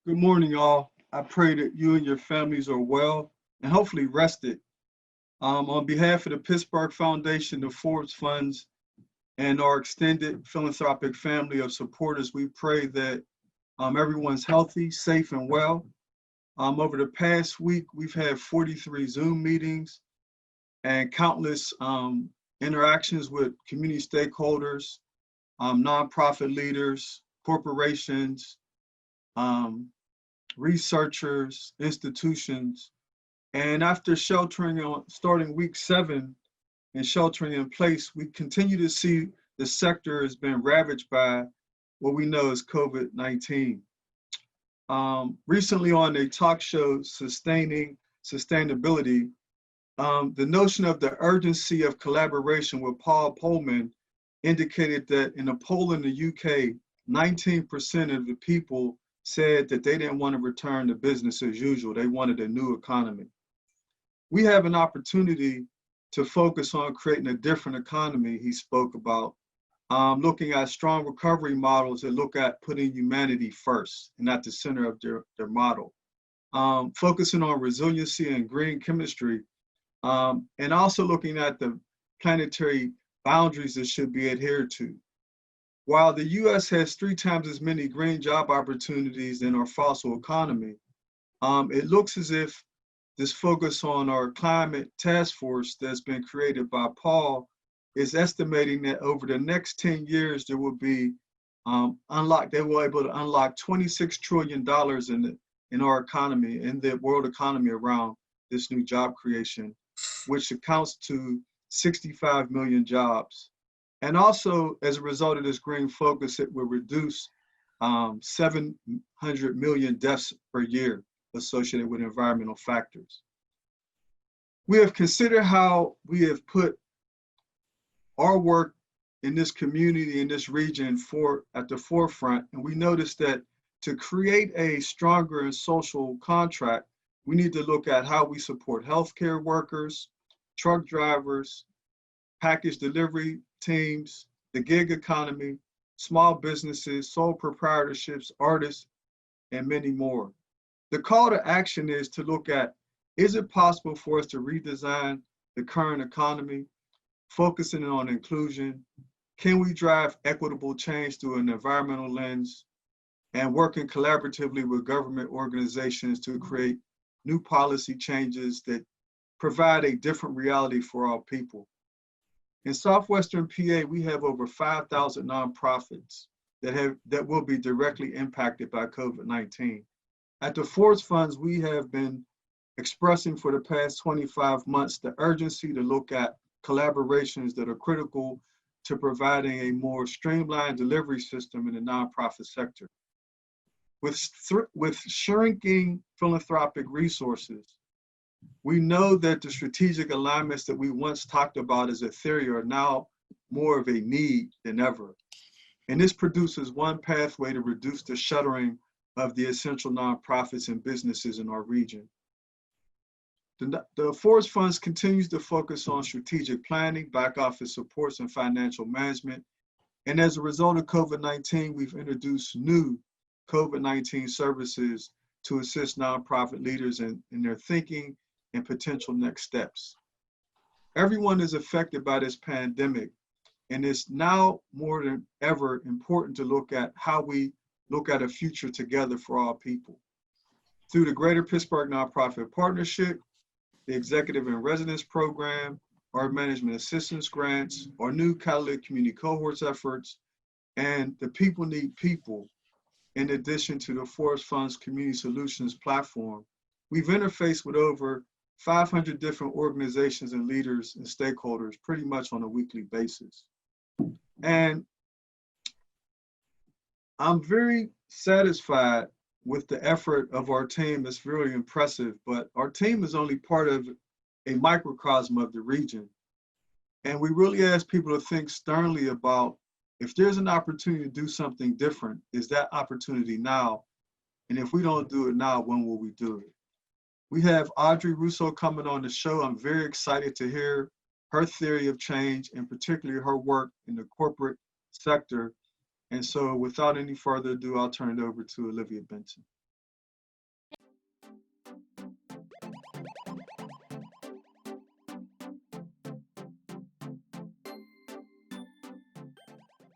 Good morning, all. I pray that you and your families are well and hopefully rested. On behalf of the Pittsburgh Foundation, the Forbes Funds, and our extended philanthropic family of supporters, we pray that everyone's healthy, safe, and well. Over the past week, we've had 43 Zoom meetings and countless interactions with community stakeholders, nonprofit leaders, corporations, um, researchers, institutions. And after starting week 7 and sheltering in place, we continue to see the sector has been ravaged by what we know as COVID-19. Recently on a talk show, Sustaining Sustainability, the notion of the urgency of collaboration with Paul Pullman indicated that in a poll in the UK, 19% of the people said that they didn't want to return to business as usual. They wanted a new economy. We have an opportunity to focus on creating a different economy, he spoke about, looking at strong recovery models that look at putting humanity first and at the center of their model. Focusing on resiliency and green chemistry, and also looking at the planetary boundaries that should be adhered to. While the US has 3 times as many green job opportunities than our fossil economy, it looks as if this focus on our climate task force that's been created by Paul is estimating that over the next 10 years, there will be they will be able to unlock $26 trillion in our economy, in the world economy around this new job creation, which accounts to 65 million jobs. And also, as a result of this green focus, it will reduce 700 million deaths per year associated with environmental factors. We have considered how we have put our work in this community, in this region at the forefront, and we noticed that to create a stronger and social contract, we need to look at how we support healthcare workers, truck drivers, package delivery teams, the gig economy, small businesses, sole proprietorships, artists, and many more. The call to action is to look at, is it possible for us to redesign the current economy, focusing on inclusion? Can we drive equitable change through an environmental lens and working collaboratively with government organizations to create new policy changes that provide a different reality for all people? In Southwestern PA, we have over 5,000 nonprofits that will be directly impacted by COVID-19. At the Forbes Funds, we have been expressing for the past 25 months the urgency to look at collaborations that are critical to providing a more streamlined delivery system in the nonprofit sector. With shrinking philanthropic resources, we know that the strategic alignments that we once talked about as a theory are now more of a need than ever. And this produces one pathway to reduce the shuttering of the essential nonprofits and businesses in our region. The Forbes Funds continues to focus on strategic planning, back office supports, and financial management. And as a result of COVID-19, we've introduced new COVID-19 services to assist nonprofit leaders in their thinking and potential next steps. Everyone is affected by this pandemic, and it's now more than ever important to look at how we look at a future together for all people. Through the Greater Pittsburgh Nonprofit Partnership, the Executive in Residence Program, our Management Assistance Grants, our new Catalytic Community Cohorts efforts, and the People Need People, in addition to the Forbes Funds Community Solutions platform, we've interfaced with over 500 different organizations and leaders and stakeholders pretty much on a weekly basis. And I'm very satisfied with the effort of our team. It's really impressive, but our team is only part of a microcosm of the region. And we really ask people to think sternly about, if there's an opportunity to do something different, is that opportunity now? And if we don't do it now, when will we do it? We have Audrey Russo coming on the show. I'm very excited to hear her theory of change, and particularly her work in the corporate sector. And so without any further ado, I'll turn it over to Olivia Benson.